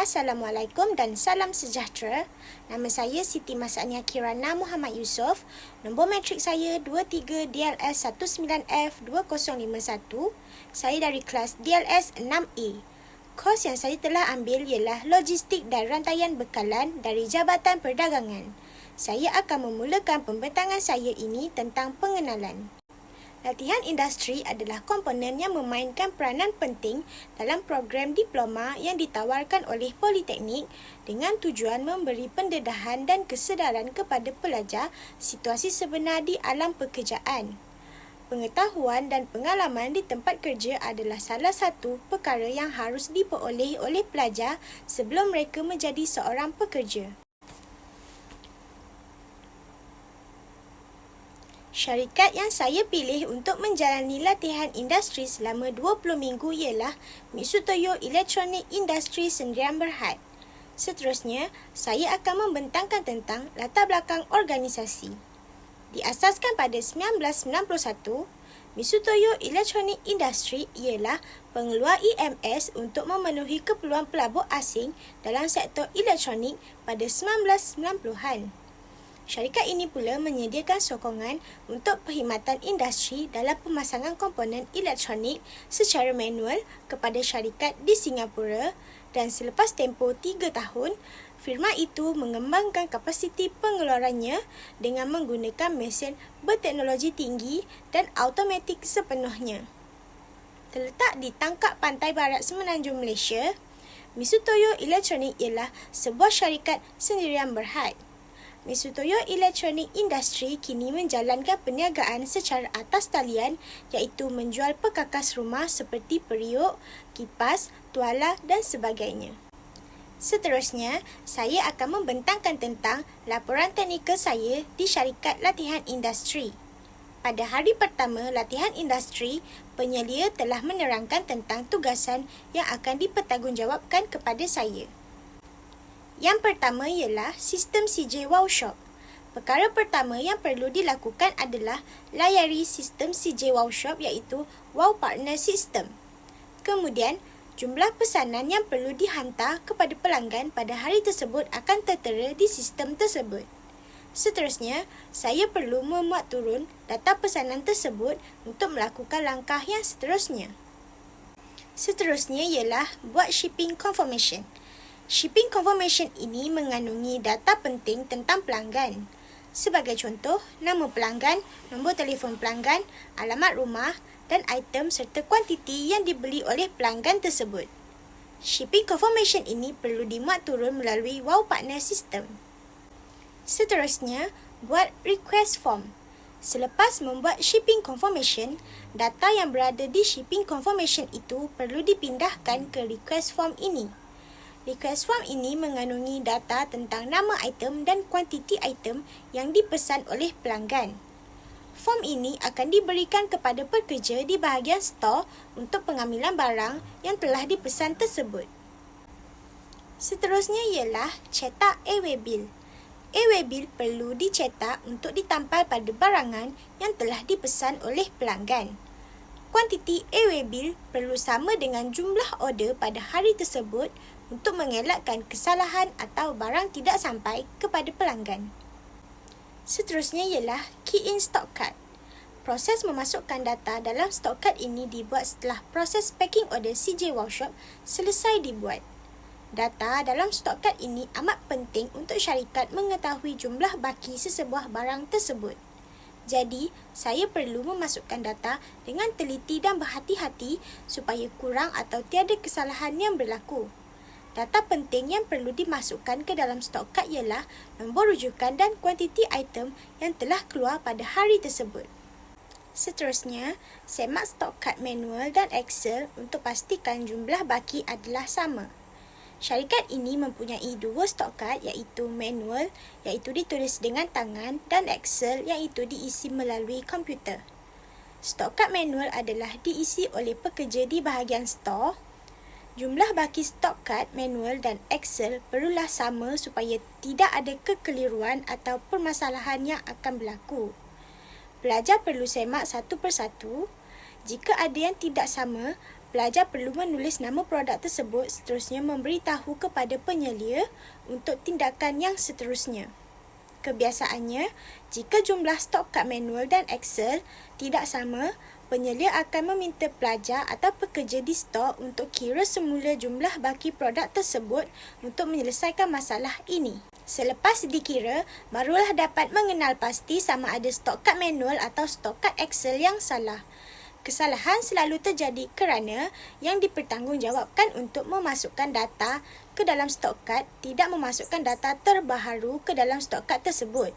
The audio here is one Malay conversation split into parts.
Assalamualaikum dan salam sejahtera. Nama saya Siti Masania Kirana Muhammad Yusof. Nombor matrik saya 23 DLS 19F2051. Saya dari kelas DLS 6A. Kos yang saya telah ambil ialah Logistik dan Rantaian Bekalan dari Jabatan Perdagangan. Saya akan memulakan pembentangan saya ini tentang pengenalan. Latihan industri adalah komponen yang memainkan peranan penting dalam program diploma yang ditawarkan oleh Politeknik dengan tujuan memberi pendedahan dan kesedaran kepada pelajar situasi sebenar di alam pekerjaan. Pengetahuan dan pengalaman di tempat kerja adalah salah satu perkara yang harus diperoleh oleh pelajar sebelum mereka menjadi seorang pekerja. Syarikat yang saya pilih untuk menjalani latihan industri selama 20 minggu ialah Mitsui Electronic Industry Sdn Bhd. Seterusnya, saya akan membentangkan tentang latar belakang organisasi. Diasaskan pada 1991, Mitsui Electronic Industry ialah pengeluar EMS untuk memenuhi keperluan pelabur asing dalam sektor elektronik pada 1990-an. Syarikat ini pula menyediakan sokongan untuk perkhidmatan industri dalam pemasangan komponen elektronik secara manual kepada syarikat di Singapura dan selepas tempoh 3 tahun, firma itu mengembangkan kapasiti pengeluarannya dengan menggunakan mesin berteknologi tinggi dan automatik sepenuhnya. Terletak di tangkap pantai barat semenanjung Malaysia, Mitsui Electronic ialah sebuah syarikat sendirian berhad. Mitsui Electronic Industry kini menjalankan perniagaan secara atas talian iaitu menjual perkakas rumah seperti periuk, kipas, tuala dan sebagainya. Seterusnya, saya akan membentangkan tentang laporan teknikal saya di syarikat latihan industri. Pada hari pertama latihan industri, penyelia telah menerangkan tentang tugasan yang akan dipertanggungjawabkan kepada saya. Yang pertama ialah sistem CJ Wow Shop. Perkara pertama yang perlu dilakukan adalah layari sistem CJ Wow Shop iaitu Wow Partner System. Kemudian, jumlah pesanan yang perlu dihantar kepada pelanggan pada hari tersebut akan tertera di sistem tersebut. Seterusnya, saya perlu memuat turun data pesanan tersebut untuk melakukan langkah yang seterusnya. Seterusnya ialah buat shipping confirmation. Shipping confirmation ini mengandungi data penting tentang pelanggan. Sebagai contoh, nama pelanggan, nombor telefon pelanggan, alamat rumah dan item serta kuantiti yang dibeli oleh pelanggan tersebut. Shipping confirmation ini perlu dimuat turun melalui Wow Partner System. Seterusnya, buat request form. Selepas membuat shipping confirmation, data yang berada di shipping confirmation itu perlu dipindahkan ke request form ini. Request form ini mengandungi data tentang nama item dan kuantiti item yang dipesan oleh pelanggan. Form ini akan diberikan kepada pekerja di bahagian store untuk pengambilan barang yang telah dipesan tersebut. Seterusnya ialah cetak A-Way Bill. A-Way Bill perlu dicetak untuk ditampal pada barangan yang telah dipesan oleh pelanggan. Kuantiti A-Way Bill perlu sama dengan jumlah order pada hari tersebut untuk mengelakkan kesalahan atau barang tidak sampai kepada pelanggan. Seterusnya ialah Key in Stock Card. Proses memasukkan data dalam stock card ini dibuat setelah proses packing order CJ Wow Shop selesai dibuat. Data dalam stock card ini amat penting untuk syarikat mengetahui jumlah baki sesebuah barang tersebut. Jadi, saya perlu memasukkan data dengan teliti dan berhati-hati supaya kurang atau tiada kesalahan yang berlaku. Data penting yang perlu dimasukkan ke dalam stock card ialah nombor rujukan dan kuantiti item yang telah keluar pada hari tersebut. Seterusnya, semak stock card manual dan Excel untuk pastikan jumlah baki adalah sama. Syarikat ini mempunyai dua stock card iaitu manual iaitu ditulis dengan tangan dan Excel iaitu diisi melalui komputer. Stock card manual adalah diisi oleh pekerja di bahagian store. Jumlah baki stock card manual dan Excel perlulah sama supaya tidak ada kekeliruan atau permasalahan yang akan berlaku. Pelajar perlu semak satu persatu. Jika ada yang tidak sama, pelajar perlu menulis nama produk tersebut, seterusnya memberitahu kepada penyelia untuk tindakan yang seterusnya. Kebiasaannya, jika jumlah stok kad manual dan Excel tidak sama, penyelia akan meminta pelajar atau pekerja di stor untuk kira semula jumlah baki produk tersebut untuk menyelesaikan masalah ini. Selepas dikira, barulah dapat mengenal pasti sama ada stok kad manual atau stok kad Excel yang salah. Kesalahan selalu terjadi kerana yang dipertanggungjawabkan untuk memasukkan data ke dalam stok kad tidak memasukkan data terbaharu ke dalam stok kad tersebut.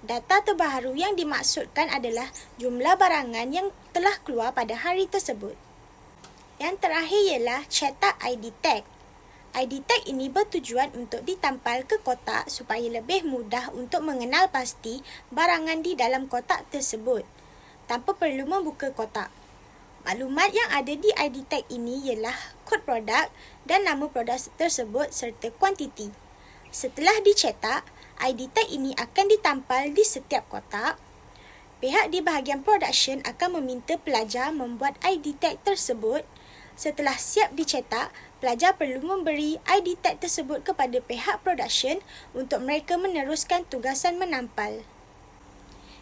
Data terbaharu yang dimaksudkan adalah jumlah barangan yang telah keluar pada hari tersebut. Yang terakhir ialah cetak ID tag. ID tag ini bertujuan untuk ditampal ke kotak supaya lebih mudah untuk mengenal pasti barangan di dalam kotak tersebut tanpa perlu membuka kotak. Maklumat yang ada di ID tag ini ialah kod produk dan nama produk tersebut serta kuantiti. Setelah dicetak, ID tag ini akan ditampal di setiap kotak. Pihak di bahagian production akan meminta pelajar membuat ID tag tersebut. Setelah siap dicetak, pelajar perlu memberi ID tag tersebut kepada pihak production untuk mereka meneruskan tugasan menampal.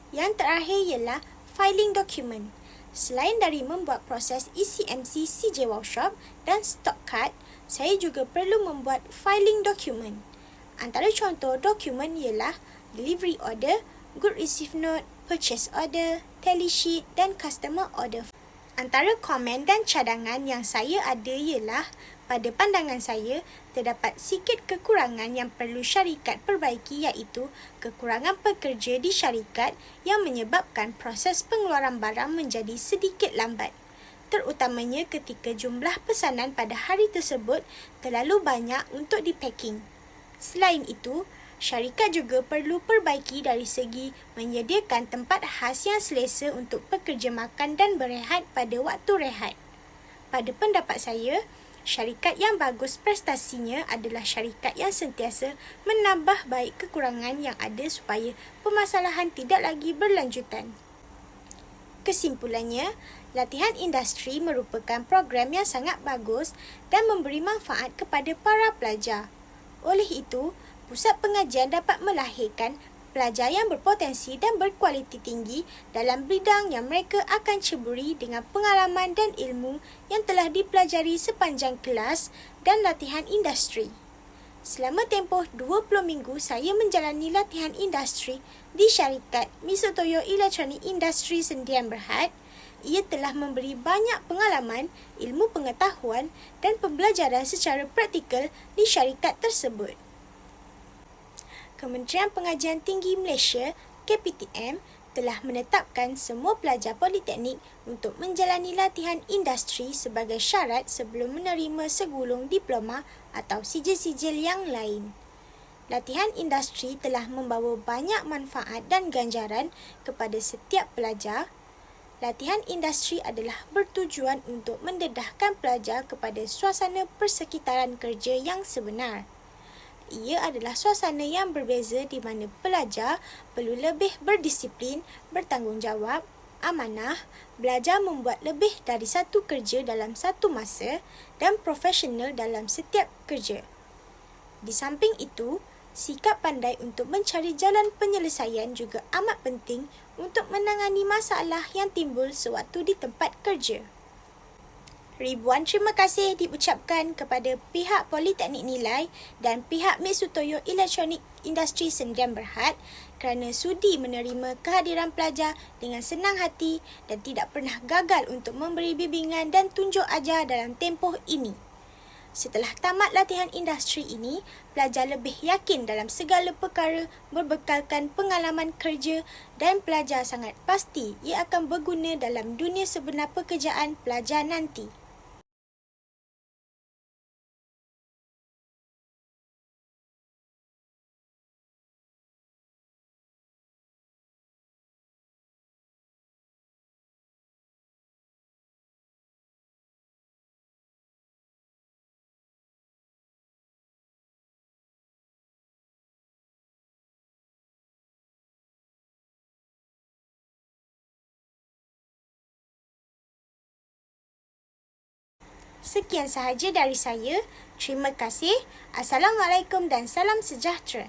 Yang terakhir ialah filing dokumen. Selain dari membuat proses ECMC CJ Workshop dan stock card, saya juga perlu membuat filing dokumen. Antara contoh dokumen ialah delivery order, good receive note, purchase order, tally sheet dan customer order. Antara komen dan cadangan yang saya ada ialah, pada pandangan saya, terdapat sikit kekurangan yang perlu syarikat perbaiki iaitu kekurangan pekerja di syarikat yang menyebabkan proses pengeluaran barang menjadi sedikit lambat, terutamanya ketika jumlah pesanan pada hari tersebut terlalu banyak untuk dipacking. Selain itu, syarikat juga perlu perbaiki dari segi menyediakan tempat khas yang selesa untuk pekerja makan dan berehat pada waktu rehat. Pada pendapat saya, syarikat yang bagus prestasinya adalah syarikat yang sentiasa menambah baik kekurangan yang ada supaya permasalahan tidak lagi berlanjutan. Kesimpulannya, latihan industri merupakan program yang sangat bagus dan memberi manfaat kepada para pelajar. Oleh itu, pusat pengajian dapat melahirkan pelajar yang berpotensi dan berkualiti tinggi dalam bidang yang mereka akan ceburi dengan pengalaman dan ilmu yang telah dipelajari sepanjang kelas dan latihan industri. Selama tempoh 20 minggu saya menjalani latihan industri di syarikat Misutoyo Electronic Industry Sdn Bhd. Ia telah memberi banyak pengalaman, ilmu pengetahuan dan pembelajaran secara praktikal di syarikat tersebut. Kementerian Pengajian Tinggi Malaysia, KPTM, telah menetapkan semua pelajar politeknik untuk menjalani latihan industri sebagai syarat sebelum menerima segulung diploma atau sijil-sijil yang lain. Latihan industri telah membawa banyak manfaat dan ganjaran kepada setiap pelajar. Latihan industri adalah bertujuan untuk mendedahkan pelajar kepada suasana persekitaran kerja yang sebenar. Ia adalah suasana yang berbeza di mana pelajar perlu lebih berdisiplin, bertanggungjawab, amanah, belajar membuat lebih dari satu kerja dalam satu masa dan profesional dalam setiap kerja. Di samping itu, sikap pandai untuk mencari jalan penyelesaian juga amat penting untuk menangani masalah yang timbul sewaktu di tempat kerja. Ribuan terima kasih diucapkan kepada pihak Politeknik Nilai dan pihak Misutoyo Electronic Industry Sdn Bhd kerana sudi menerima kehadiran pelajar dengan senang hati dan tidak pernah gagal untuk memberi bimbingan dan tunjuk ajar dalam tempoh ini. Setelah tamat latihan industri ini, pelajar lebih yakin dalam segala perkara berbekalkan pengalaman kerja dan pelajar sangat pasti ia akan berguna dalam dunia sebenar pekerjaan pelajar nanti. Sekian sahaja dari saya. Terima kasih. Assalamualaikum dan salam sejahtera.